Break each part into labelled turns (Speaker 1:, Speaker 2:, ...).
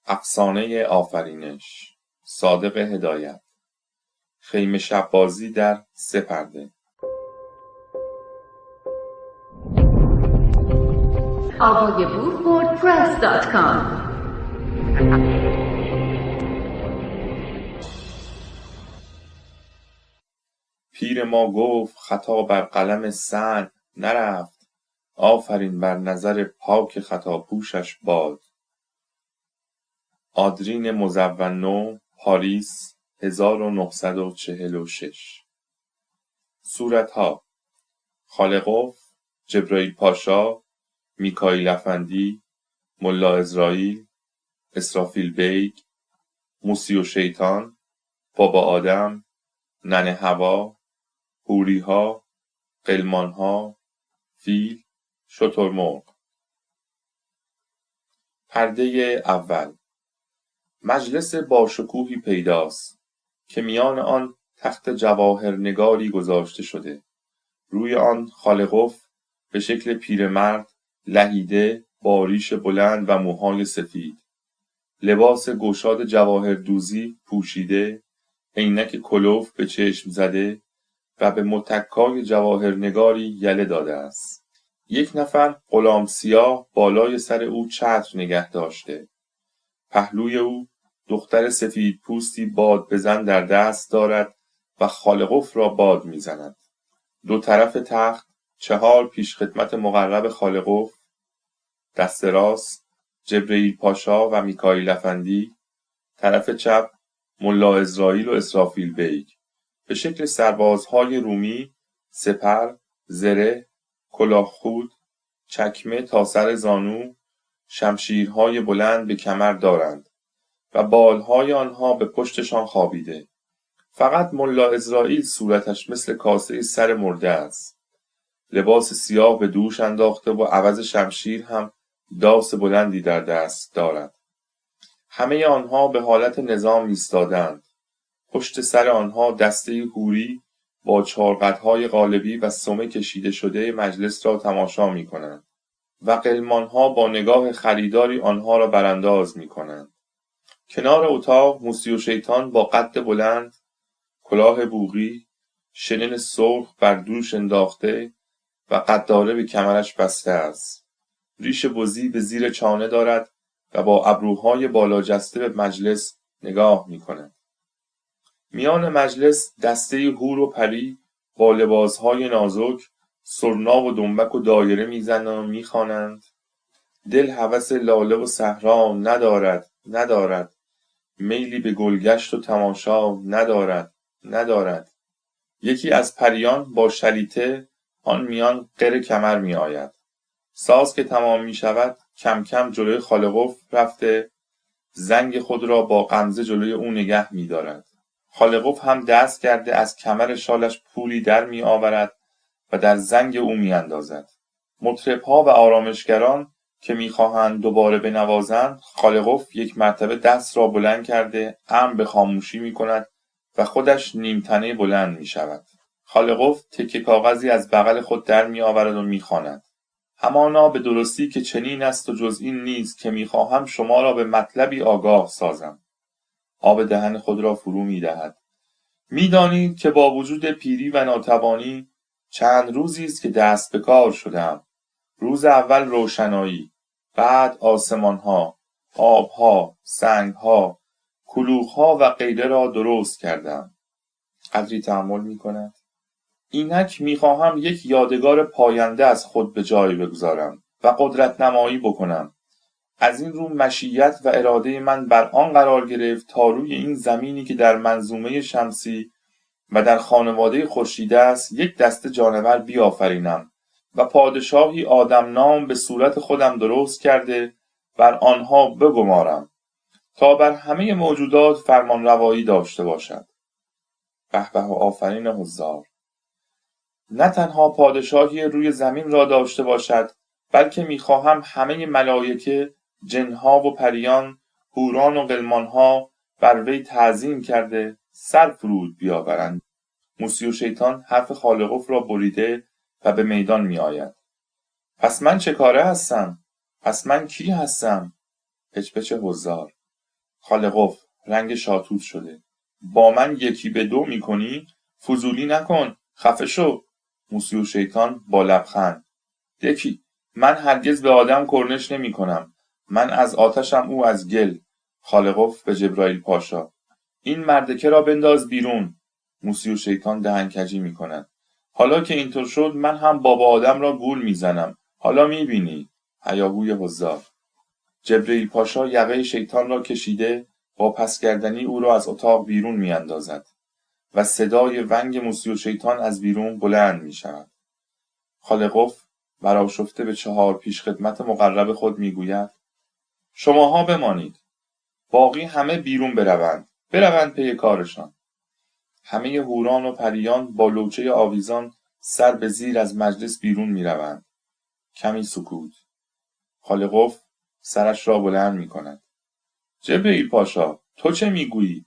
Speaker 1: افسانه آفرینش، صادق هدایت، خیمه شب‌بازی در 3 پرده.
Speaker 2: آوایبوک.wordpress.com
Speaker 1: پیر ما گفت خطا بر قلم سنگ نرفت، آفرین بر نظر پاک خطاپوشش باد. آدرین مزون، پاریس، 1946. صورتها: خالقوف، جبرائیل پاشا، میکائیل افندی، ملا عزرائیل، اسرافیل بیگ، موسی و شیطان، بابا آدم، ننه حوا، حوریها، غلمانها، فیل، شترمرغ. پرده اول. مجلس باشکوهی پیداست که میان آن تخت جواهرنگاری گذاشته شده. روی آن خالقوف به شکل پیرمرد لحیده با ریش بلند و موهای سفید، لباس گشاد جواهردوزی پوشیده، عینک کلوف به چشم زده و به متکای جواهرنگاری یله داده است. یک نفر غلام سیاه بالای سر او چتر نگه داشته. پهلوی او دختر سفید پوستی باد بزن در دست دارد و خالقوف را باد میزند. دو طرف تخت 4 پیشخدمت مقرب خالقوف، دست راست جبرائیل پاشا و میکائیل افندی، طرف چپ ملا عزرائیل و اسرافیل بیگ، به شکل سربازهای رومی، سپر، زره، کلاه خود، چکمه تا سر زانو، شمشیرهای بلند به کمر دارند و بالهای آنها به پشتشان خوابیده. فقط ملا عزرائیل صورتش مثل کاسه سر مرده است. لباس سیاه به دوش انداخته و عوض شمشیر هم داس بلندی در دست دارد. همه آنها به حالت نظام ایستادند. پشت سر آنها دسته حوری با 4 قدهای قالبی و سمه کشیده شده مجلس را تماشا می کنند و غلمانها با نگاه خریداری آنها را برانداز می کنند. کنار اتاق موسی و شیطان با قد بلند، کلاه بوقی، شنل سرخ بر دوش انداخته و قداره به کمرش بسته است. ریش بزی به زیر چانه دارد و با ابروهای بالا جسته به مجلس نگاه می کند. میان مجلس دسته حور و پری با لباسهای نازک سرنا و دنبک و دایره میزنند و میخوانند: دل هوس لاله و صحرا ندارد، میلی به گلگشت و تماشا ندارد. یکی از پریان با شلیته آن میان غر کمر می آید. ساز که تمام می شود کم کم جلوی خالقوف رفته، زنگ خود را با غمزه جلوی او نگه می دارد. خالقوف هم دست کرده از کمر شالش پولی در می آورد و در زنگ او می اندازد. مطربها و آرامشگران که می خواهند دوباره بنوازند، خالقوف یک مرتبه دست را بلند کرده امر به خاموشی می کند و خودش نیمتنه بلند می شود. خالقوف تکه کاغذی از بغل خود در می آورد و می خواند: همانا به درستی که چنین است و جز این نیست که می خواهم شما را به مطلبی آگاه سازم. آب دهن خود را فرو می دهد. می دانید که با وجود پیری و ناتوانی چند روزی است که دست به کار شدم. روز اول روشنایی، بعد آسمانها، آبها، سنگها، کلوخها و غیره را درست کردم. قدری تأمل می کند. اینک می خواهم یک یادگار پاینده از خود به جای بگذارم و قدرت نمایی بکنم. از این رو مشیت و اراده من بر آن قرار گرفت تا روی این زمینی که در منظومه شمسی و در خانواده خورشیدی است یک دسته جانور بیافرینم و پادشاهی آدم نام به صورت خودم درست کرده بر آنها بگمارم تا بر همه موجودات فرمان روایی داشته باشد. به به و آفرین حضار. نه تنها پادشاهی روی زمین را داشته باشد، بلکه میخواهم همه ملائکه، جنها و پریان، حوران و غلمانها بر وی تعظیم کرده سر فرود بیاورند. موسی و شیطان حرف خالقوف را بریده و به میدان می آید. پس من چه کاره هستم؟ پس من کی هستم؟ پچ پچ حضار. خالقف رنگ شاتوت شده. با من 1-2 میکنی؟ فضولی نکن، خفه شو. موسی شیطان با لبخند: دکی، من هرگز به آدم کرنش نمی کنم. من از آتشم، او از گل. خالقف به جبرائیل پاشا: این مردکه را بنداز بیرون. موسی شیطان دهنکجی می کند: حالا که اینطور شد من هم بابا آدم را گول میزنم. حالا میبینی. هیاهوی حضار. جبرئیل پاشا یقه شیطان را کشیده با پسگردنی او را از اتاق بیرون میاندازد و صدای ونگ موسی شیطان از بیرون بلند میشود. خالقف برآشفته به 4 پیشخدمت مقرب خود میگوید: شماها بمانید. باقی همه بیرون بروند پی کارشان. همه حوران و پریان با لوچه آویزان سر به زیر از مجلس بیرون میروند. کمی سکوت. خالقف سرش را بلند میکند: جبرئیل پاشا، تو چه میگویی؟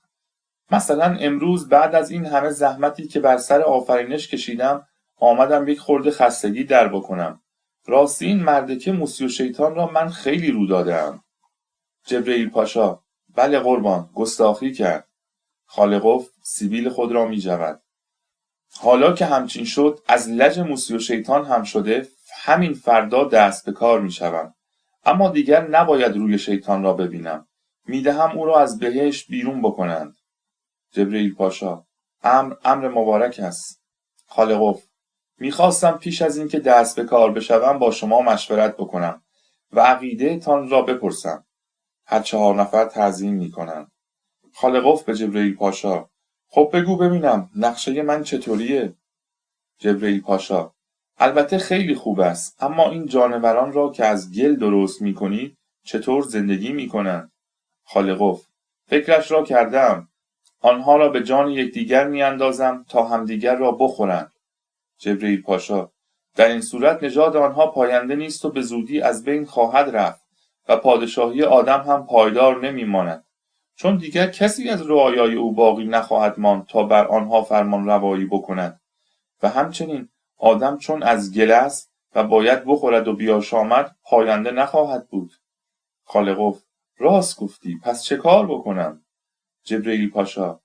Speaker 1: مثلا امروز بعد از این همه زحمتی که بر سر آفرینش کشیدم آمدم یک خورده خستگی در بکنم. راستی این مردکه موسی شیطان را من خیلی رو دادم. جبرئیل پاشا: بله قربان، گستاخی کرد. خالقف سیبیل خود را میجود. حالا که همچین شد از لج موسی شیطان هم شده، همین فردا دست به کار میشوم. اما دیگر نباید روی شیطان را ببینم. میدهم او را از بهشت بیرون بکنند. جبرئیل پاشا: امر مبارک است. خالقف: میخواستم پیش از این که دست به کار بشوم با شما مشورت بکنم و عقیده تان را بپرسم. هر 4 نفر تعظیم میکنند. خالقف به جبرئیل پاشا: خب بگو ببینم نقشه من چطوریه؟ جبرئیل پاشا: البته خیلی خوب است، اما این جانوران را که از گل درست میکنی چطور زندگی میکنند؟ خالقف: فکرش را کردم. آنها را به جان یکدیگر میاندازم تا همدیگر را بخورند. جبرئیل پاشا: در این صورت نژاد آنها پاینده نیست و به زودی از بین خواهد رفت و پادشاهی آدم هم پایدار نمیماند، چون دیگر کسی از رعایای او باقی نخواهد ماند تا بر آنها فرمان روایی بکند. و همچنین آدم چون از گل است و باید بخورد و بیاشامد، پاینده نخواهد بود. خالقف: راست گفتی، پس چه کار بکنم؟ جبرئیل پاشا: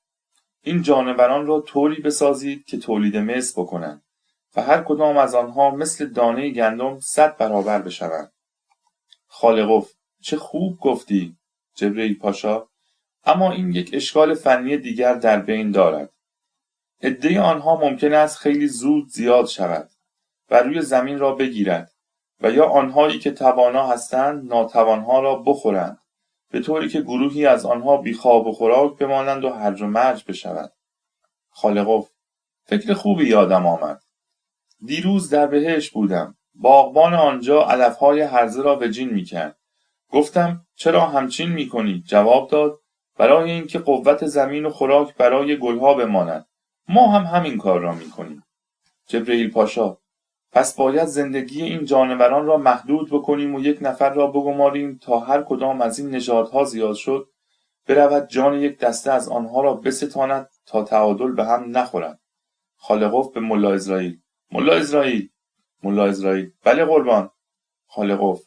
Speaker 1: این جانوران را طوری بسازید که تولید مثل بکنند و هر کدام از آنها مثل دانه گندم 100 برابر بشوند. خالقف: چه خوب گفتی. جبرئیل پاشا: اما این یک اشکال فنی دیگر در بین دارد. عده آنها ممکن است خیلی زود زیاد شود و روی زمین را بگیرد و یا آنهایی که توانا هستند ناتوانها را بخورند، به طوری که گروهی از آنها بی خواب و خوراک بمانند و هرج و مرج بشود. خالقف: فکر خوبی یادم آمد. دیروز در بهشت بودم. باغبان آنجا علفهای هرزه را وجین میکرد. گفتم چرا همچین میکنی؟ جواب داد: برای اینکه قوت زمین و خوراک برای گلها بماند. ما هم همین کار را میکنیم. جبرئیل پاشا: پس باید زندگی این جانوران را محدود بکنیم و 1 نفر را بگماریم تا هر کدام از این نژادها زیاد شد برود جان یک دسته از آنها را بستاند تا تعادل به هم نخورد. خالقف به ملا عزرائیل: ملا عزرائیل: بله قربان. خالقف: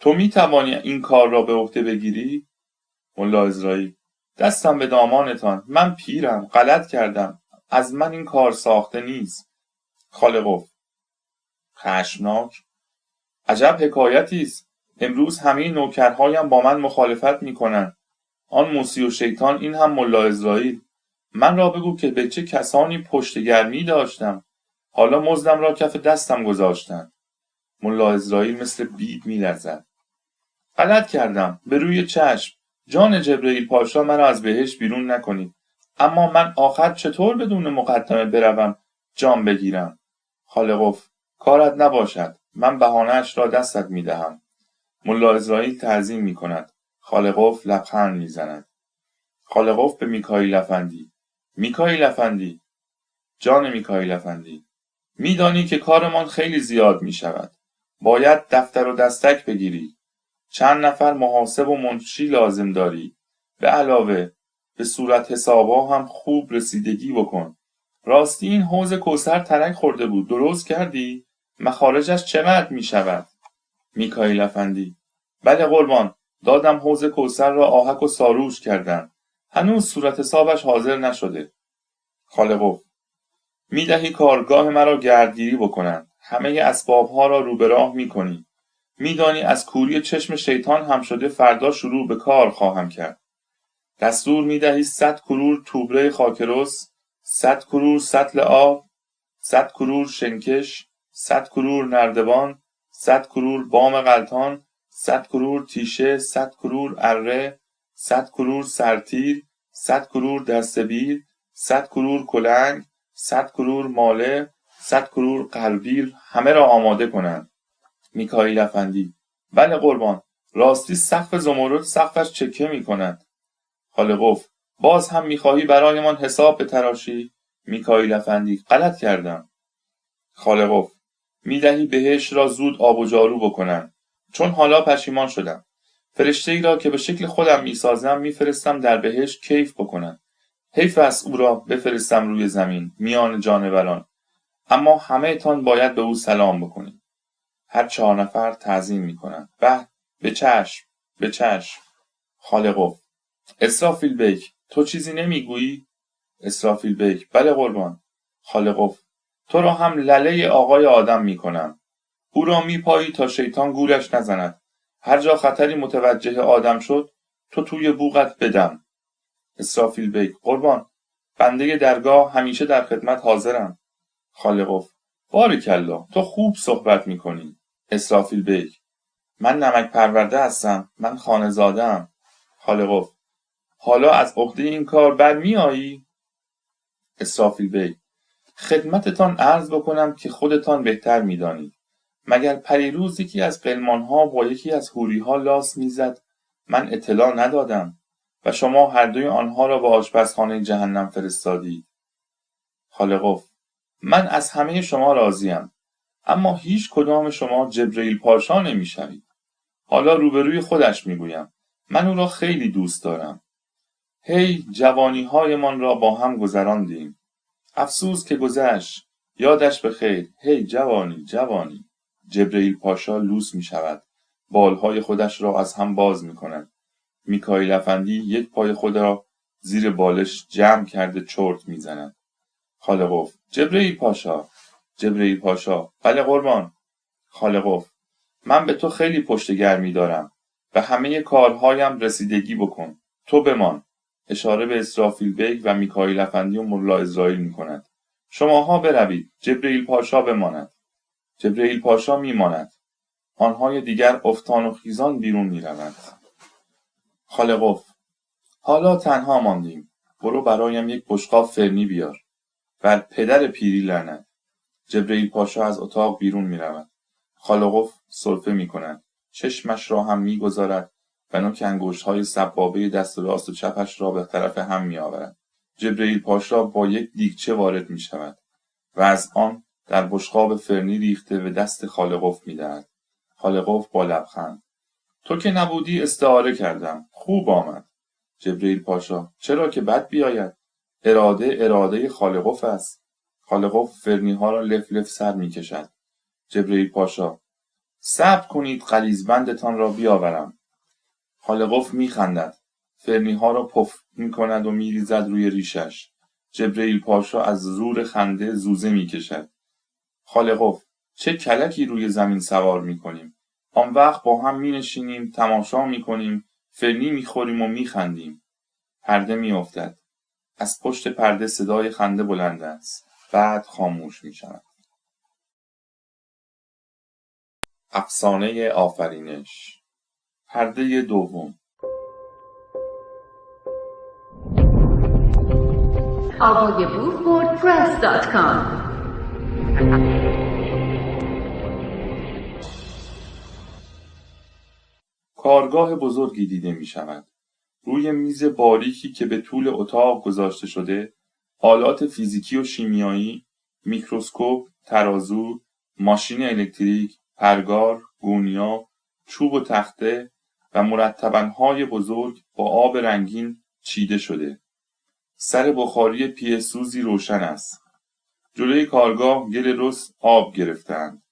Speaker 1: تو میتوانی این کار را به عهده بگیری؟ ملا عزرائیل: دستم به دامانتان، من پیرم، غلط کردم، از من این کار ساخته نیست. خالقف خشمناک: عجب حکایتی است. امروز همه نوکرهایم با من مخالفت میکنند. آن موسی و شیطان، این هم ملا عزرائیل. من را بگو که به چه کسانی پشت گرمی داشتم. حالا مزدم را کف دستم گذاشتند. ملا عزرائیل مثل بید میلرزد. غلط کردم، به روی چشم. جان جبرئیل پاشا مرا از بهشت بیرون نکنید. اما من آخر چطور بدون مقدمه بروم جام بگیرم؟ خالقف: کارت نباشد، من بهانه‌اش را دستت میدهم. ملا عزرائیل تعظیم میکند. خالقف لبخند میزند. خالقف به میکائیل افندی: میکائیل افندی، جان میکائیل افندی، میدانی که کارمان خیلی زیاد میشود. باید دفتر و دستک بگیری. چند نفر محاسب و منشی لازم داری. به علاوه به صورت حسابا هم خوب رسیدگی بکن. راستی این حوض کوثر ترک خورده بود، درست کردی؟ مخارجش چقدر میشود؟ میکائیل افندی: بله قربان، دادم حوض کوثر را آهک و ساروش کردند. هنوز صورت حسابش حاضر نشده. خالقوف: میدهی کارگاه مرا گردگیری بکنند. همه اسبابها را رو به راه میکنی. میدانی از کوری چشم شیطان هم شده فردا شروع به کار خواهم کرد. دستور میدهی 100 کرور توبره خاکرس، 100 کرور سطل آب، 100 کرور شنکش، 100 کرور نردبان، 100 کرور بام غلطان، 100 کرور تیشه، 100 کرور اره، 100 کرور سرتیر، 100 کرور دستبیر، 100 کرور کلنگ، 100 کرور ماله، 100 کرور قلبیر همه را آماده کنند. میکائیل افندی: بله قربان. راستی سقف زمرد سقفش چکه میکند. خالقوف: باز هم میخواهی برایمان حساب بتراشی؟ میکائیل افندی: غلط کردم. خالقوف: میدهی بهشت را زود آب و جارو بکنند. چون حالا پشیمان شدم. فرشته ای را که به شکل خودم میسازم میفرستم در بهشت کیف بکنند. حیف است او را بفرستم روی زمین میان جانوران. اما همه تان باید به او سلام بکنید. هر 4 نفر تعظیم میکنند. به چشم، به چشم. خالقوف: اسرافیل بیک، تو چیزی نمیگویی؟ اسرافیل بیک: بله قربان. خالقوف: تو را هم لله آقای آدم میکنم. او را میپایی تا شیطان گولش نزند. هر جا خطری متوجه آدم شد تو توی بوقت بدم. اسرافیل بیک: قربان، بنده درگاه همیشه در خدمت حاضرم. خالقوف: بارکالله، تو خوب صحبت میکنی. اسرافیل بیک: من نمک پرورده هستم. من خانه‌زاده‌ام. خالقوف: حالا از عهده این کار برمیآیی؟ اسرافیل بیک: خدمتتان عرض بکنم که خودتان بهتر میدانید. مگر پریروز یکی از قلمانها با یکی از حوریها لاس میزد، من اطلاع ندادم و شما هر دوی آنها را به آشپزخانه جهنم فرستادید. خالقوف: من از همه شما راضیم، اما هیچ کدام شما جبرئیل پاشا نمیشوید. حالا روبروی خودش میگویم، من او را خیلی دوست دارم. هی جوانی‌هایمان را با هم گذراندیم. افسوس که گذشت. یادش به خیر. هی جوانی، جوانی. جبرئیل پاشا لوس می شود. بالهای خودش را از هم باز می کند. میکائیل افندی یک پای خود را زیر بالش جمع کرده چرت می زند. خالقوف: جبرئیل پاشا، جبرئیل پاشا. بله قربان. خالقوف: من به تو خیلی پشت گرمی دارم. به همه کارهایم رسیدگی بکن. تو بمان. اشاره به اسرافیل بیک و میکائیل افندی و ملا عزراییل می کند. شماها بروید. جبرئیل پاشا بماند. جبرئیل پاشا میماند. آنهای دیگر افتان و خیزان بیرون میروند. خالقوف: حالا تنها ماندیم. برو برایم یک بشقاب فرنی بیار. بر پدر پیری لعنت. جبرئیل پاشا از اتاق بیرون میرود. خالقوف سرفه میکند. چشمش را هم میگذارد و نوک انگشت‌های سبابه دست راست و چپش را به طرف هم میآورد. جبرئیل پاشا با یک دیگچه وارد میشود و از آن در بشقاب فرنی ریخته به دست خالقوف میدهد. خالقوف با لبخند: تو که نبودی استعاره کردم. خوب آمد. جبرئیل پاشا: چرا که بد بیاید؟ اراده خالقوف است. خالقوف فرنی ها را لف لف سر میکشد. جبرئیل پاشا: صبر کنید قلیزبندتان را بیاورم. خالقوف میخندد. فرنی ها را پف میکند و میریزد روی ریشش. جبرئیل پاشا از زور خنده زوزه میکشد. خالقوف: چه کلکی روی زمین سوار میکنیم. آن وقت با هم مینشینیم، تماشا میکنیم، فرنی میخوریم و میخندیم. پرده میافتد. از پشت پرده صدای خنده بلند است. بعد خاموش میشود. افسانه آفرینش. پرده دوم.
Speaker 2: AvoyeBook.press.com
Speaker 1: کارگاه بزرگی دیده می شود. روی میز باریکی که به طول اتاق گذاشته شده، آلات فیزیکی و شیمیایی، میکروسکوپ، ترازو، ماشین الکتریک، پرگار، گونیا، چوب و تخته و مرتبان‌های بزرگ با آب رنگین چیده شده. سر بخاری پیه‌سوزی روشن است. جلوی کارگاه گل رس آب گرفتند.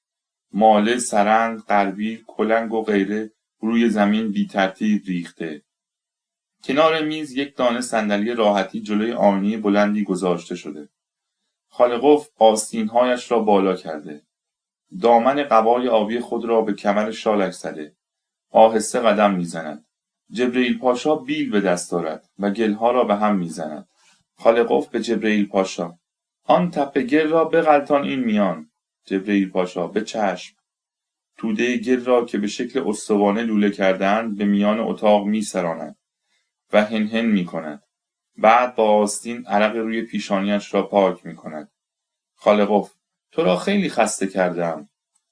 Speaker 1: ماله، سرند، غربیل، کلنگ و غیره روی زمین بی ترتیب ریخته. کنار میز یک دانه صندلی راحتی جلوی آینه بلندی گذاشته شده. خالقوف آستینهایش را بالا کرده. دامن قبای آبی خود را به کمر شالش زده. آهسته قدم میزند. جبرئیل پاشا بیل به دست دارد و گلها را به هم میزند. خالقوف به جبرئیل پاشا: آن تپه گل را بغلتان این میان. جبرئیل پاشا: به چشم. توده گل را که به شکل استوانه لوله کرده‌اند به میان اتاق می‌سراند و هنهن می‌کند. بعد با آستین عرق روی پیشانیش را پاک می‌کند. خالقوف: تو را خیلی خسته کردم.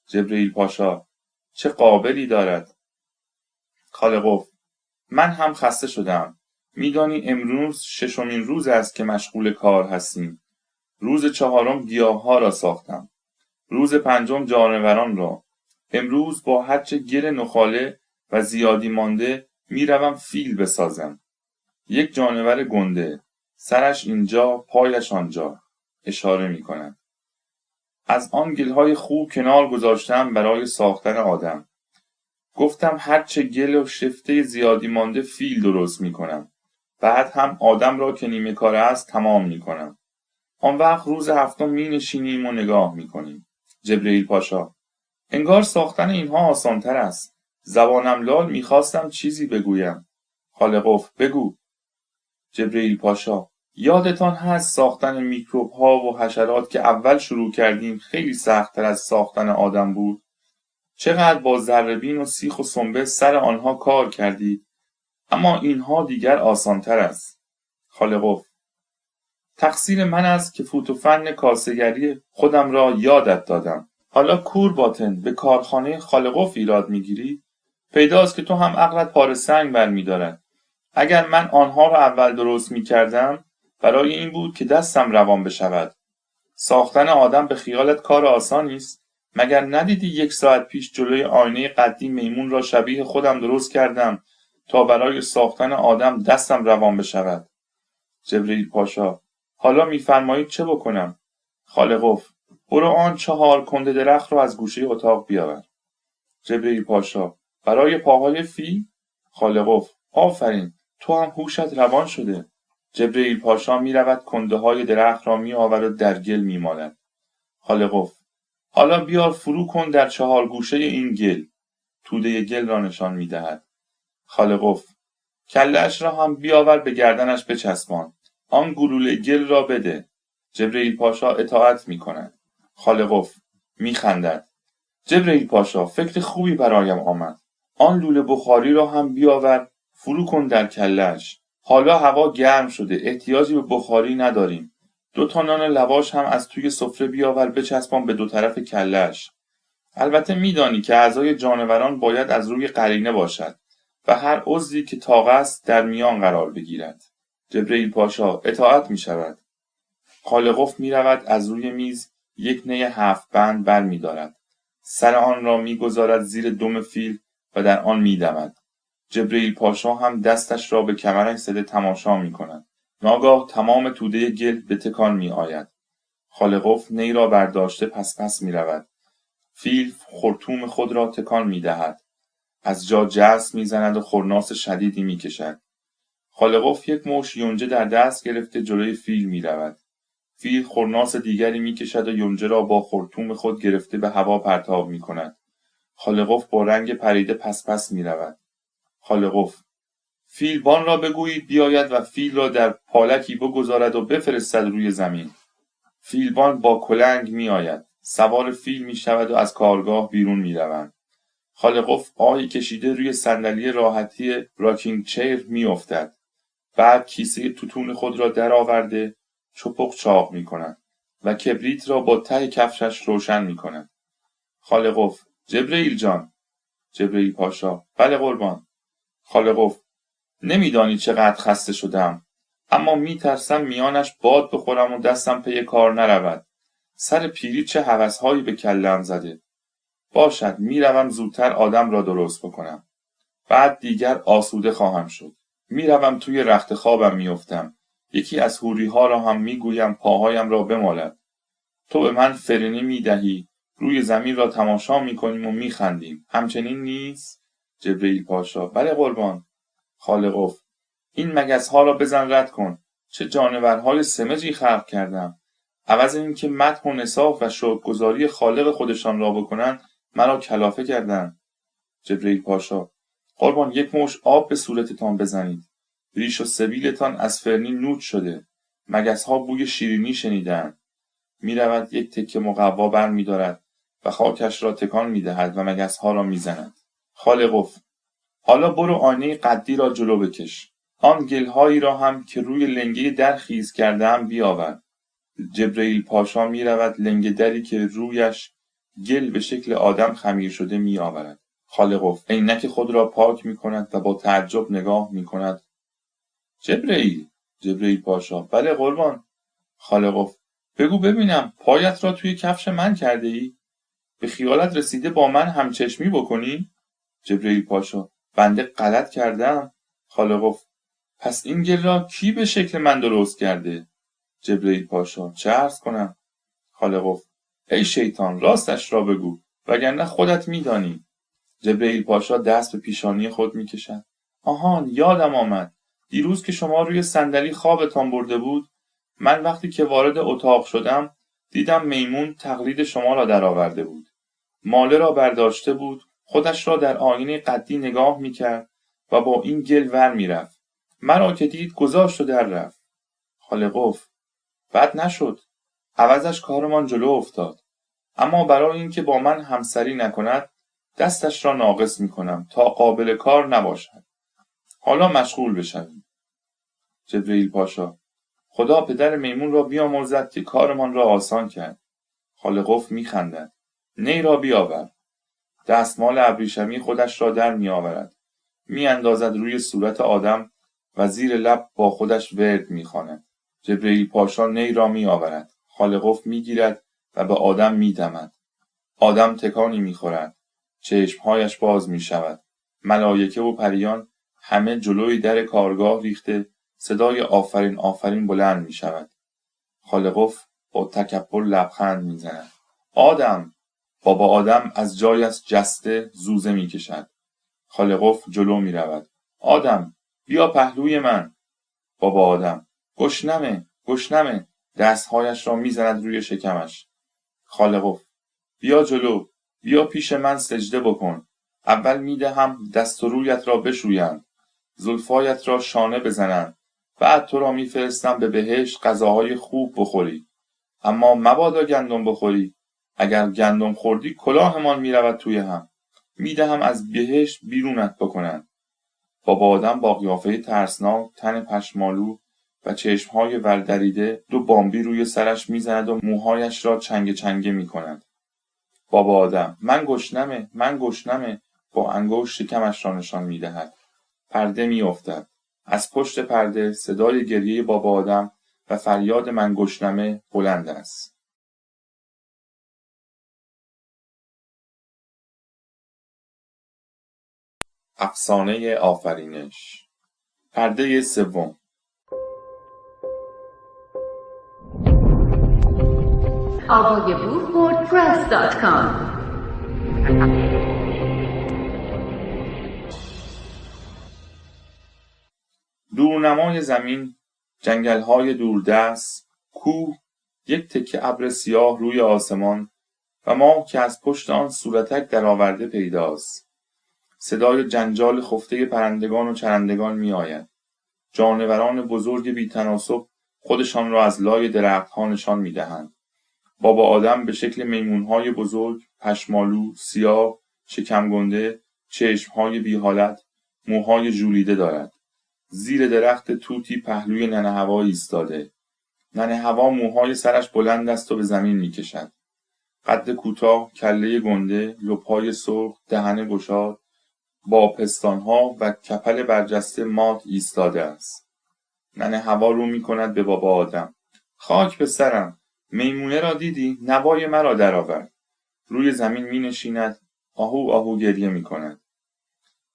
Speaker 1: جبرئیل پاشا: چه قابلی دارد. خالقوف: من هم خسته شدم. می‌دانی امروز 6مین روز است که مشغول کار هستیم. روز 4 گیاه‌ها را ساختم. روز 5 جانوران را. امروز با هرچه گل نخاله و زیادی مانده میروم فیل بسازم. یک جانور گنده. سرش اینجا، پایش آنجا. اشاره می‌کند. از آن گل‌های خوب کنار گذاشتم برای ساختن آدم. گفتم هرچه گل و شفته زیادی مانده فیل درست می‌کنم. بعد هم آدم را که نیمه کار است تمام می‌کنم. آن وقت روز 7 می‌نشینیم و نگاه می‌کنیم. جبرئیل پاشا: انگار ساختن اینها آسان‌تر است. زبانم لال می‌خواستم چیزی بگویم. خالقوف: بگو. جبرئیل پاشا: یادتان هست ساختن میکروب‌ها و حشرات که اول شروع کردیم خیلی سخت‌تر از ساختن آدم بود؟ چقدر با ذره‌بین و سیخ و سنبه سر آنها کار کردید؟ اما اینها دیگر آسان‌تر است. خالقوف: تقصیر من است که فوت و فن کاسه‌گری خودم را یادت دادم. حالا کور باطن به کارخانه خالقوف ایراد میگیری؟ پیداست که تو هم عقلت پاره سنگ برمی‌دارد. اگر من آنها را اول درست می‌کردم برای این بود که دستم روان بشود. ساختن آدم به خیالت کار آسانی است؟ مگر ندیدی 1 ساعت پیش جلوی آینه قدی میمون را شبیه خودم درست کردم تا برای ساختن آدم دستم روان بشود. جبرئیل پاشا: حالا می‌فرمایید چه بکنم؟ خالقوف: برو آن 4 کنده درخت را از گوشه اتاق بیاور. جبرئیل پاشا: برای پاهای فیل؟ خالقوف: آفرین، تو هم هوشت روان شده. جبرئیل پاشا می‌رود کنده‌های درخت را می‌آورد در گل می‌مالد. خالقوف: حالا بیار فرو کن در 4 گوشه این گل. توده گل را نشان می‌دهد. خالقوف: کله‌اش را هم بیاور به گردنش بچسبان. آن گلوله گل را بده. جبرئیل پاشا اطاعت می‌کند. خالقوف می‌خندد. جبرئیل پاشا فکر خوبی برایم آمد. آن لوله بخاری را هم بیاور فرو کن در کله‌اش. حالا هوا گرم شده، احتیاجی به بخاری نداریم. 2 تا نان لواش هم از توی سفره بیاور بچسبان به 2 طرف کله‌اش. البته میدانی که اعضای جانوران باید از روی قرینه باشد و هر عضوی که طاق است در میان قرار بگیرد. جبرئیل پاشا اطاعت می شود. خالقوف می رود از روی میز یک نی 7 بند بر می دارد. سر آن را می گذارد زیر دم فیل و در آن می دمد. جبرئیل پاشا هم دستش را به کمرش زده تماشا می کند. ناگاه تمام توده گل به تکان می آید. خالقوف نی را برداشته پس می رود. فیل خرطوم خود را تکان می دهد. از جا جست می زند و خرناس شدیدی می کشد. خالقوف یک مشت یونجه در دست گرفته جلوی فیل می رود. فیل خرناس دیگری می کشد و یونجه را با خرطوم خود گرفته به هوا پرتاب می کند. خالقوف با رنگ پریده پس می رود. خالقوف: فیلبان را بگویید بیاید و فیل را در پالکی بگذارد و بفرستد روی زمین. فیلبان با کلنگ می آید. سوار فیل می شود و از کارگاه بیرون می روند. خالقوف آهی کشیده روی صندلی راحتی راکینگ چیر می افتد. بعد کیسه توتون خود را در آورده چپق چاق می کند و کبریت را با ته کفشش روشن می کند. خالقوف: جبرئیل جان. جبرئیل پاشا: بله قربان. خالقوف: نمیدانی چقدر خسته شدم، اما میترسم میانش باد بخورم و دستم پی کار نرود. سر پیری چه هوسهایی به کله‌ام زده. باشد میروم زودتر آدم را درست بکنم. بعد دیگر آسوده خواهم شد. میروم توی رخت خوابم میافتم. یکی از حوری‌ها را هم میگویم پاهایم را بمالد. تو به من فرنی میدهی، روی زمین را تماشا میکنیم و میخندیم. همچنین نیست؟ جبرئیل پاشا: بله قربان. خالق: این مگس‌ها را بزن رد کن. چه جانورهای سمجی خلق کردم. عوض این که مدح و نصاف و شکرگزاری خالق خودشان را بکنند مرا کلافه کردند. جبرئیل پاشا: قربان، یک مشت آب به صورتتان بزنید. ریش و سبیلتان از فرنی نوچ شده. مگس‌ها بوی شیرینی شنیدند. می‌رود یک تکه مقوا بر می‌دارد و خاکش را تکان می‌دهد و مگس‌ها را می‌زند. خالق: حالا برو آینه قدی را جلو بکش. آن گلهایی را هم که روی لنگه در خیز کرده‌ام بیاور. جبرئیل پاشا می‌رود لنگه دری که رویش گل به شکل آدم خمیر شده می‌آورد. خالق عینک خود را پاک می‌کند و با تعجب نگاه می‌کند. جبرئیل پاشا: بله قربان. خالق: بگو ببینم پایت را توی کفش من کرده ای؟ به خیالت رسیده با من همچشمی بکنی؟ جبرئیل پاشا: بنده غلط کردم. خالق: پس این گل را کی به شکل من درست کرده؟ جبرئیل پاشا: چه عرض کنم؟ خالق: ای شیطان، راستش را بگو وگرنه خودت میدانی. جبرئیل پاشا دست به پیشانی خود میکشد. آهان، یادم آمد. دیروز که شما روی صندلی خوابتان برده بود، من وقتی که وارد اتاق شدم دیدم میمون تقلید شما را درآورده بود. ماله را برداشته بود، خودش را در آینه قدی نگاه میکرد و با این گل ور میرفت. مرا که دید گذاشت و در رفت. خالق: بد نشد. عوضش کارمان جلو افتاد. اما برای اینکه با من همسری نکند دستش را ناقص میکنم تا قابل کار نباشد. حالا مشغول بشویم. جبرئیل پاشا: خدا پدر میمون را بیامرزد که کارمان را آسان کرد. خالق میخندد. نی را بیاور. دستمال ابریشمی خودش را در میآورد. میاندازد روی صورت آدم و زیر لب با خودش ورد میخواند. جبرئیل پاشا نی را میآورد. خالق میگیرد و به آدم میدمد. آدم تکانی میخورد. چشمهایش باز میشود. ملائکه و پریان همه جلوی در کارگاه ریخته صدای آفرین آفرین بلند میشود. خالق با تکبر لبخند میزند. آدم! بابا آدم از جایش جسته زوزه میکشد. خالق جلو میرود. آدم بیا پهلوی من. بابا آدم: گشنمه. دستهایش را میزند روی شکمش. خالق: بیا جلو. بیا پیش من سجده بکن. اول میدهم دست و رویت را بشویند. زلفایت را شانه بزنند. بعد تو را میفرستم به بهشت غذاهای خوب بخوری. اما مبادا گندم بخوری. اگر گندم خوردی کلاهمان میرود توی هم. میدهم از بهشت بیرونت بکنند. بابا آدم با قیافه ترسناک، تن پشمالو و چشمهای ولدریده 2 بامبی روی سرش میزند و موهایش را چنگه چنگه میکند. بابا آدم: من گشنمه. با انگشت شکمش را نشان میدهد. پرده میافتد. از پشت پرده صدای گریه بابا آدم و فریاد من گشنمه بلند است. افسانه آفرینش. پرده سوم.
Speaker 2: AvoyaBookWordPress.com
Speaker 1: دورنمای زمین، جنگل‌های دوردست، کوه، یک تکه ابر سیاه روی آسمان و ماه که از پشت آن صورتک درآورده پیداست. صدای جنجال خفته پرندگان و چرندگان می آید. جانوران بزرگ بی‌تناسب خودشان را از لای درخت‌ها نشان می‌دهند. بابا آدم به شکل میمون‌های بزرگ، پشمالو، سیاه، شکم گنده، چشم‌های بی‌حالت، موهای ژولیده دارد. زیر درخت توتی پهلوی ننه هوا ایستاده. ننه هوا موهای سرش بلند است و به زمین می‌کشد. قد کوتاه، کله گنده، لب‌های سرخ، دهن گشاد، با پستان‌ها و کپل برجسته مات ایستاده است. ننه هوا رو می‌کند به بابا آدم. خاک به سرم. میمونه را دیدی؟ نوای مرا درآورد. روی زمین می‌نشیند. آهو آهو گریه می‌کند.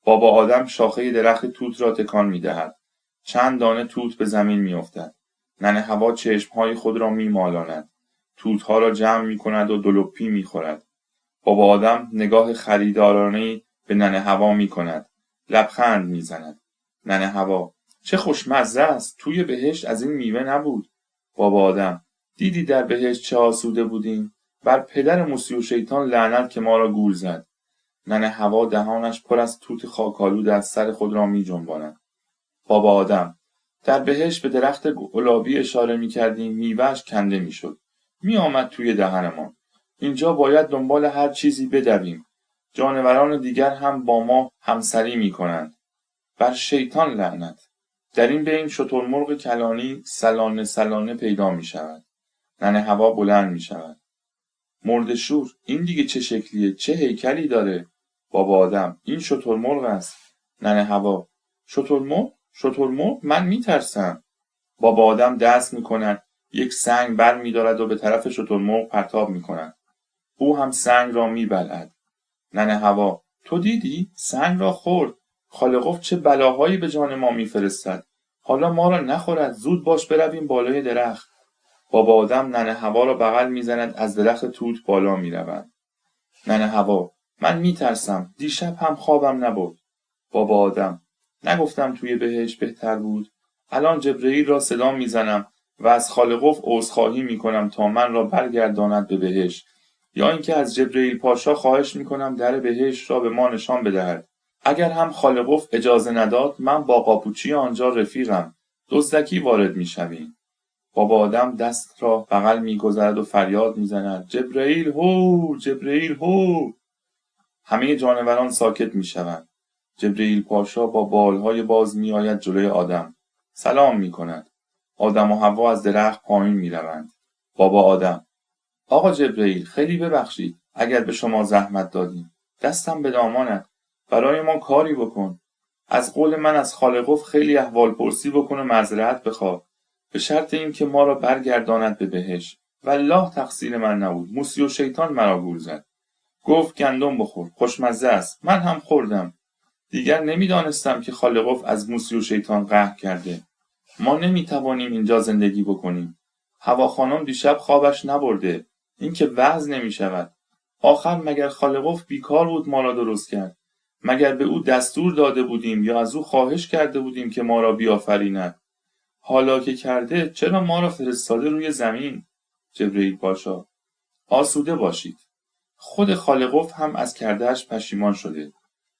Speaker 1: بابا آدم شاخه درخت توت را تکان می‌دهد. چند دانه توت به زمین می‌افتد. ننه هوا چشم‌های خود را می‌مالاند. توت‌ها را جمع می‌کند و دلوپی می‌خورد. بابا آدم نگاه خریدارانه‌ای به ننه هوا میکند. لبخند میزند. ننه هوا: چه خوشمزه است، توی بهشت از این میوه نبود. بابا آدم: دیدی در بهشت چه آسوده بودیم؟ بر پدر موسی و شیطان لعنت که ما را گول زد. ننه هوا دهانش پر از توت خاکالود از سر خود را می جنباند. بابا آدم: در بهشت به درخت گلابی اشاره می کردیم، میوهش کنده می شد. می آمد توی دهنمان. اینجا باید دنبال هر چیزی بدویم. جانوران دیگر هم با ما همسری می کنند. بر شیطان لعنت. در این بین شترمرغ کلانی سلانه سلانه پیدا می شود. ننه هوا بلند می شود. مرده‌شور: این دیگه چه شکلیه؟ چه هیکلی داره؟ بابا آدم: این شترمرغ است. ننه هوا: شترمرغ؟ شترمرغ؟ من میترسم. بابا آدم دست میکند، یک سنگ بر میدارد و به طرف شترمرغ پرتاب میکند. او هم سنگ را میبلعد. ننه هوا: تو دیدی؟ سنگ را خورد. خالقوف چه بلاهایی به جان ما میفرستد. حالا ما را نخورد. زود باش برویم بالای درخت. بابا آدم ننه هوا را بغل میزند، از درخت توت بالا میروند. ننه هوا: من میترسم. دیشب هم خوابم نبرد. بابا آدم: نگفتم توی بهشت بهتر بود؟ الان جبرئیل را صدا میزنم و از خالقوف عذرخواهی میکنم تا من را برگرداند به بهشت، یا اینکه از جبرئیل پاشا خواهش میکنم در بهشت را به ما نشان بدهد. اگر هم خالقوف اجازه نداد، من با قاپوچی آنجا رفیقم. دزدکی وارد میشویم. بابا آدم دست را بغل میگذارد و فریاد میزند: جبرئیل هو، جبرئیل هو. همه جانوران ساکت میشوند. جبرئیل پاشا با بالهای باز میآید جلوی آدم. سلام میکند. آدم و حوا از درخت پایین میروند. بابا آدم: آقا جبرئیل، خیلی ببخشید اگر به شما زحمت دادیم. دستم به دامانت. برای ما کاری بکن. از قول من از خالقوف خیلی احوالپرسی بکن و معذرت بخواه. به شرط این که ما را برگرداند به بهشت. والله تقصیر من نبود. موسی و شیطان مرا گول زد. گفت گندم بخور، خوشمزه است. من هم خوردم. دیگر نمیدانستم که خالقوف از موسی و شیطان قهر کرده. ما نمیتوانیم اینجا زندگی بکنیم. هوا خانم دیشب خوابش نبرده. این که وعظ نمیشود. آخر مگر خالقوف بیکار بود ما را درست کرد؟ مگر به او دستور داده بودیم یا از او خواهش کرده بودیم که ما را بیافریند؟ حالا که کرده، چرا ما را فرستاده روی زمین؟ جبرئیل پاشا: آسوده باشید. خود خالقوف هم از کردهش پشیمان شده.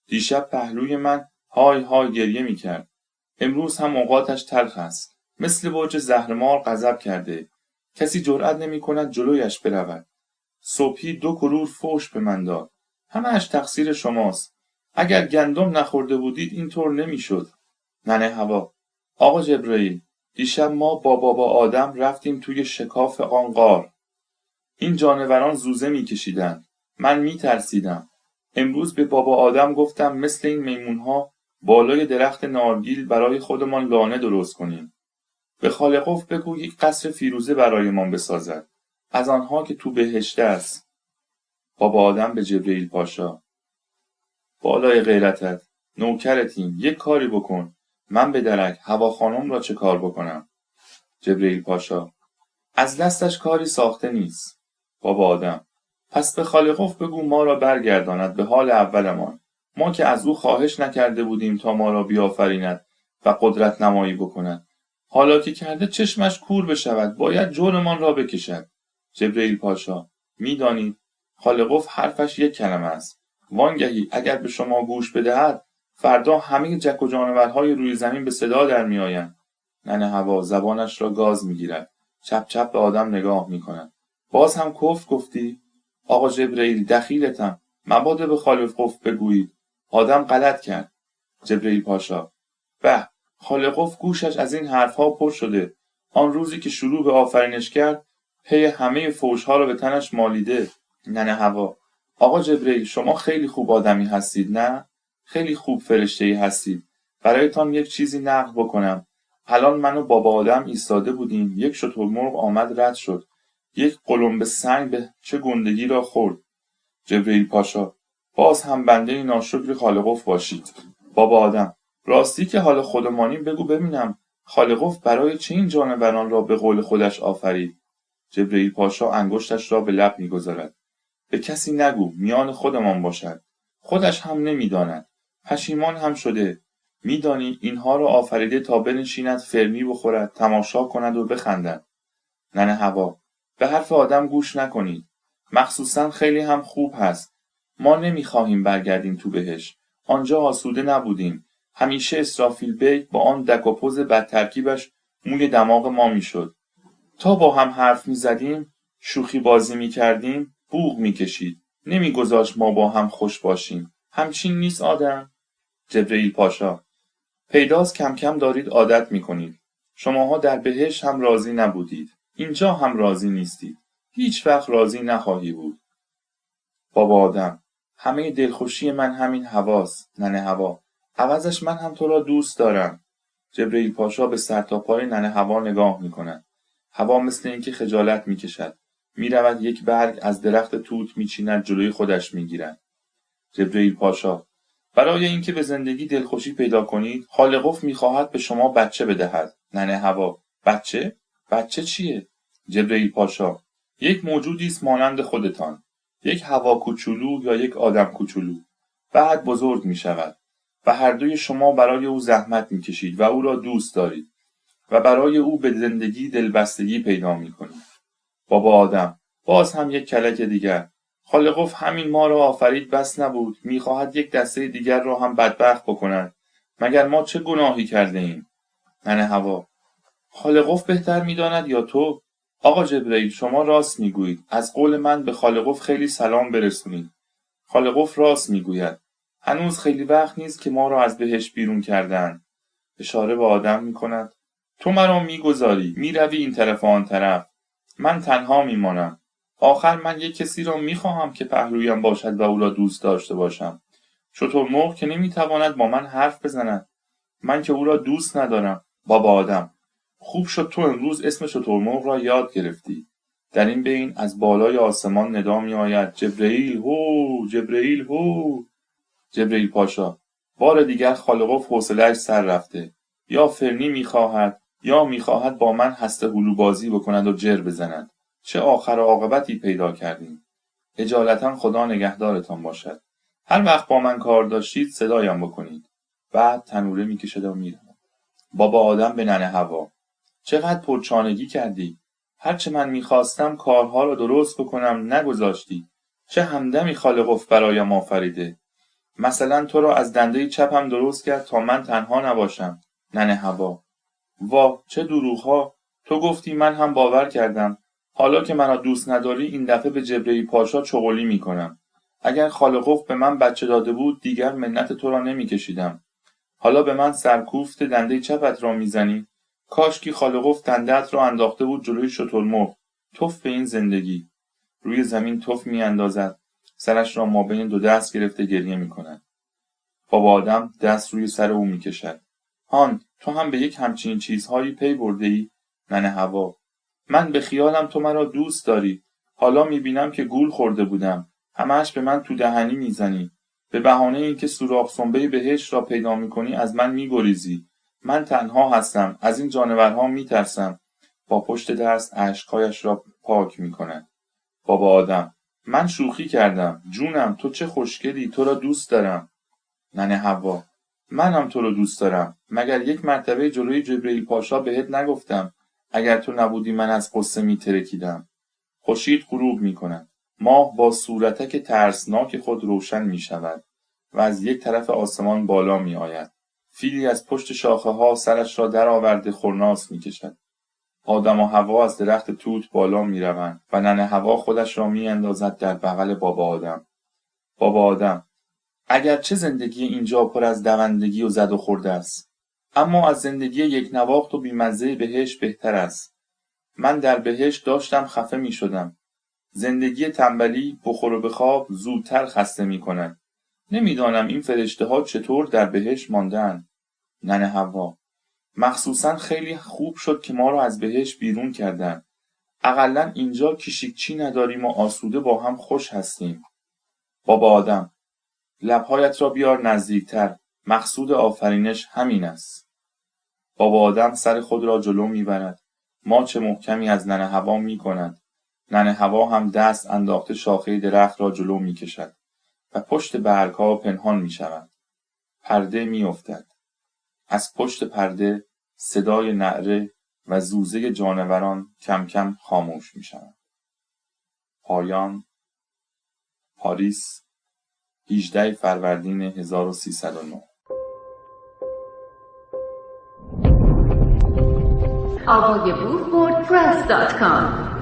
Speaker 1: دیشب پهلوی من های های گریه میکرد. امروز هم اوقاتش تلخ است. مثل برج زهرمار غضب کرده. کسی جرأت نمیکند جلویش برود. صبحی 2 کرور فحش به من داد. همه‌اش تقصیر شماست. اگر گندم نخورده بودید اینطور نمیشد. ننه هوا: آقا جبرئیل، دیشب ما با بابا آدم رفتیم توی شکاف آن غار. این جانوران زوزه میکشیدند. من میترسیدم. امروز به بابا آدم گفتم مثل این میمونها بالای درخت نارگیل برای خودمان لانه درست کنیم. به خالقوف بگو یک قصر فیروزه برایمان بسازد. از آنها که تو بهشت است. بابا آدم به جبرئیل پاشا: بالای غیرتت، نوکرتیم، یک کاری بکن. من به درک هوا خانم را چه کار بکنم؟ جبرئیل پاشا: از دستش کاری ساخته نیست. بابا آدم: پس به خالقوف بگو ما را برگرداند به حال اولمان. ما که از او خواهش نکرده بودیم تا ما را بیافریند و قدرت نمایی بکند. حالا که کرده چشمش کور بشود، باید جرمان را بکشد. جبرئیل پاشا: میدانید خالقوف حرفش یک کلمه است. وانگهی اگر به شما گوش بدهد، فردا همه جک و جانورهای روی زمین به صدا در میآیند. ننه هوا زبانش را گاز میگیرد. چپ چپ به آدم نگاه میکند. باز هم کفر گفتی؟ آقا جبرئیل دخیلتم. مبادا به خالقوف بگویید. آدم غلط کرد. جبرئیل پاشا: به، خالقوف گوشش از این حرفها پر شده. آن روزی که شروع به آفرینش کرد، پی همه فحش‌ها را به تنش مالیده. ننه هوا: آقا جبرئیل، شما خیلی خوب آدمی هستید نه؟ خیلی خوب فرشته‌ای هستید. برایتان یک چیزی نقل بکنم. الان من و بابا آدم ایستاده بودیم، یک شترمرغ آمد رد شد. یک قلمبه سنگ به چه گندگی را خورد. جبرئیل پاشا: باز هم بنده ناشکر خالقوف باشید. بابا آدم: راستی که حال خودمانیم بگو ببینم، خالقوف برای چه این جانوران را به قول خودش آفرید؟ جبرئیل پاشا انگشتش را به لب میگذارد. به کسی نگو، میان خودمان باشد. خودش هم نمیداند. پشیمان هم شده. میدانی اینها را آفریده تا بنشیند فرنی بخورد، تماشا کند و بخندد. ننه حوا: به حرف آدم گوش نکنید. مخصوصاً خیلی هم خوب هست. ما نمیخواهیم برگردیم تو بهش. آنجا آسوده نبودیم. همیشه اسرافیل بیگ با آن دک و پوز بدترکیبش موی دماغ ما میشد. تا با هم حرف میزدیم، شوخی بازی میکردیم، بوق میکشید. نمیگذاشت ما با هم خوش باشیم. همچین نیست آدم؟ جبرئیل پاشا: پیداست کم کم دارید عادت میکنید. شماها در بهشت هم راضی نبودید. اینجا هم راضی نیستید. هیچ وقت راضی نخواهی بود. بابا آدم: همه دلخوشی من همین هواست. ننه حوا: عوضش من هم تو را دوست دارم. جبرئیل پاشا به سر تا پای ننه حوا نگاه میکند. حوا مثل اینکه خجالت میکشد. میرود یک برگ از درخت توت میچیند جلوی خودش میگیرد. جبرئیل پاشا: برای اینکه به زندگی دلخوشی پیدا کنید، خالقوف میخواهد به شما بچه بدهد. ننه حوا: بچه؟ بچه چیه؟ جبرئیل پاشا: یک موجودی است مانند خودتان. یک حوا کوچولو یا یک آدم کوچولو. بعد بزرگ میشود. و هر دوی شما برای او زحمت میکشید و او را دوست دارید. و برای او به زندگی دلبستگی پیدا میکنید. بابا آدم: باز هم یک کلک دیگر. خالقوف همین ما را آفرید بس نبود، میخواهد یک دسته دیگر را هم بدبخت بکند. مگر ما چه گناهی کرده ایم؟ ننه حوا: خالقوف بهتر میداند یا تو؟ آقا جبرئیل شما راست میگویید. از قول من به خالقوف خیلی سلام برسونید. خالقوف راست میگوید. هنوز خیلی وقت نیست که ما را از بهشت بیرون کردند. اشاره به آدم میکند. تو مرا میگذاری، میروی این طرف و آن طرف. من تنها میمانم. آخر من یک کسی را میخواهم که پهلویم باشد و او را دوست داشته باشم. شترمرغ که نمیتواند با من حرف بزند. من که او را دوست ندارم. بابا آدم: خوب شد تو امروز اسم شترمرغ را یاد گرفتی. در این بین از بالای آسمان ندا میآید: جبرئیل هو، جبرئیل هو. جبرئیل پاشا: بار دیگر خالقوف حوصله‌اش سر رفته. یا فرنی میخواهد یا میخواهد با من هسته هلو بازی بکند و جر بزند. چه آخر و عاقبتی پیدا کردیم. اجالتا خدا نگهدارتان باشد. هر وقت با من کار داشتید صدایم بکنید. بعد تنوره میکشد و میرود. بابا آدم به ننه حوا: چقدر پرچانگی کردی. هرچه من میخواستم کارها را درست بکنم نگذاشتی. چه همدمی خالقوف برایم آفریده. مثلا تو را از دنده چپم درست کرد تا من تنها نباشم. ننه حوا: وا چه دروغها. تو گفتی من هم باور کردم. حالا که مرا دوست نداری این دفعه به جبرئیل پاشا چغلی میکنم. اگر خالقوف به من بچه داده بود دیگر منت تو را نمیکشیدم. حالا به من سرکوفت دنده چپت را میزنی. کاشکی خالقوف دنده‌ات را انداخته بود جلوی شترمرغ. توف به این زندگی. روی زمین توف میاندازد. سرش را مابین دو دست گرفته گریه میکند. بابا آدم دست روی سر او میکشد. هان تو هم به یک همچین چیزهایی پی برده ای؟ ننه حوا: من به خیالم تو مرا دوست داری. حالا میبینم که گول خورده بودم. همش به من تو دهنی میزنی. به بهانه اینکه سوراخ سنبه بهشت را پیدا میکنی از من میگریزی. من تنها هستم. از این جانورها میترسم. با پشت دست اشکهایش را پاک میکند. بابا آدم: من شوخی کردم. جونم تو چه خوشگلی. تو را دوست دارم. ننه حوا: منم تو رو دوست دارم. مگر یک مرتبه جلوی جبرئیل پاشا بهت نگفتم اگر تو نبودی من از غصه میترکیدم. خورشید غروب میکند. ماه با صورتک ترسناک خود روشن میشود و از یک طرف آسمان بالا میآید. فیلی از پشت شاخه ها سرش را درآورده خرناس میکشد. آدم و حوا از درخت توت بالا میروند و ننه حوا خودش را میاندازد در بغل بابا آدم. بابا آدم: اگرچه زندگی اینجا پر از دوندگی و زد و خورد است، اما از زندگی یک نواخت و بیمزه بهشت بهتر است. من در بهشت داشتم خفه می شدم. زندگی تنبلی بخور و بخواب زودتر خسته می کند. نمیدانم این فرشته ها چطور در بهشت ماندن. ننه حوا: مخصوصا خیلی خوب شد که ما را از بهشت بیرون کردن. اقلن اینجا کشیکچی نداریم و آسوده با هم خوش هستیم. بابا آدم: لبهایت را بیار نزدیکتر. مقصود آفرینش همین است. بابا آدم سر خود را جلو میبرد. ماچ محکمی از ننه حوا میکند. ننه حوا هم دست انداخته شاخه درخت را جلو میکشد. و پشت برگ‌ها پنهان می‌شوند. پرده می‌افتد. از پشت پرده صدای نعره و زوزه جانوران کم کم خاموش می‌شوند. پایان. پاریس، 18 فروردین 1309.
Speaker 2: آقای بور وردپرس.com